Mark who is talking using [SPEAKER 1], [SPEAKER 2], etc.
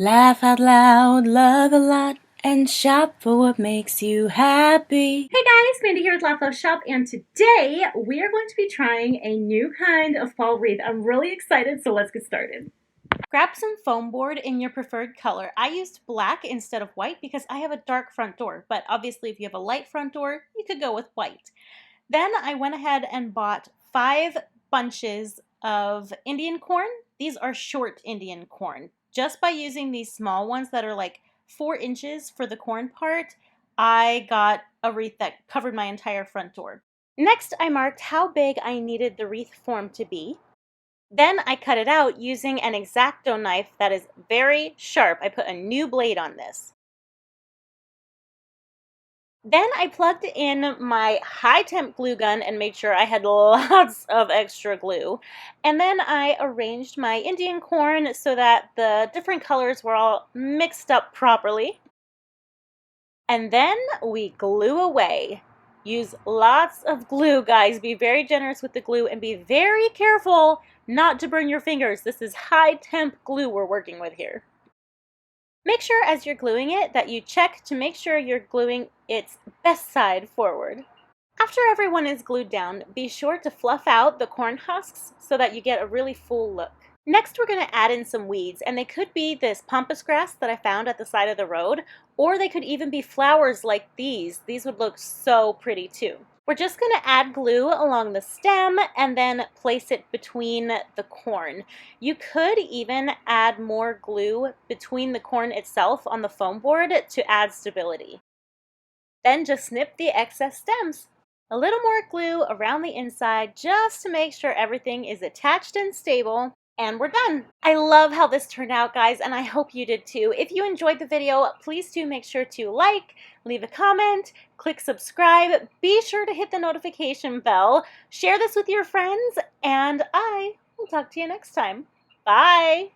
[SPEAKER 1] Laugh out loud, love a lot, and shop for what makes you happy.
[SPEAKER 2] Hey guys, Mandy here with Laugh Love Shop, and today we are going to be trying a new kind of fall wreath. I'm really excited, so let's get started. Grab some foam board in your preferred color. I used black instead of white because I have a dark front door, but obviously if you have a light front door, you could go with white. Then I went ahead and bought 5 bunches of Indian corn. These are short Indian corn. Just by using these small ones that are like 4 inches for the corn part, I got a wreath that covered my entire front door. Next, I marked how big I needed the wreath form to be. Then I cut it out using an X-acto knife that is very sharp. I put a new blade on this. Then I plugged in my high temp glue gun and made sure I had lots of extra glue. And then I arranged my Indian corn so that the different colors were all mixed up properly. And then we glue away. Use lots of glue, guys. Be very generous with the glue and be very careful not to burn your fingers. This is high temp glue we're working with here. Make sure as you're gluing it that you check to make sure you're gluing its best side forward. After everyone is glued down, be sure to fluff out the corn husks so that you get a really full look. Next, we're going to add in some weeds, and they could be this pampas grass that I found at the side of the road, or they could even be flowers like these. These would look so pretty too. We're just going to add glue along the stem and then place it between the corn. You could even add more glue between the corn itself on the foam board to add stability. Then just snip the excess stems. A little more glue around the inside just to make sure everything is attached and stable. And we're done. I love how this turned out, guys, and I hope you did too. If you enjoyed the video, please do make sure to like, leave a comment, click subscribe, be sure to hit the notification bell, share this with your friends, and I will talk to you next time. Bye!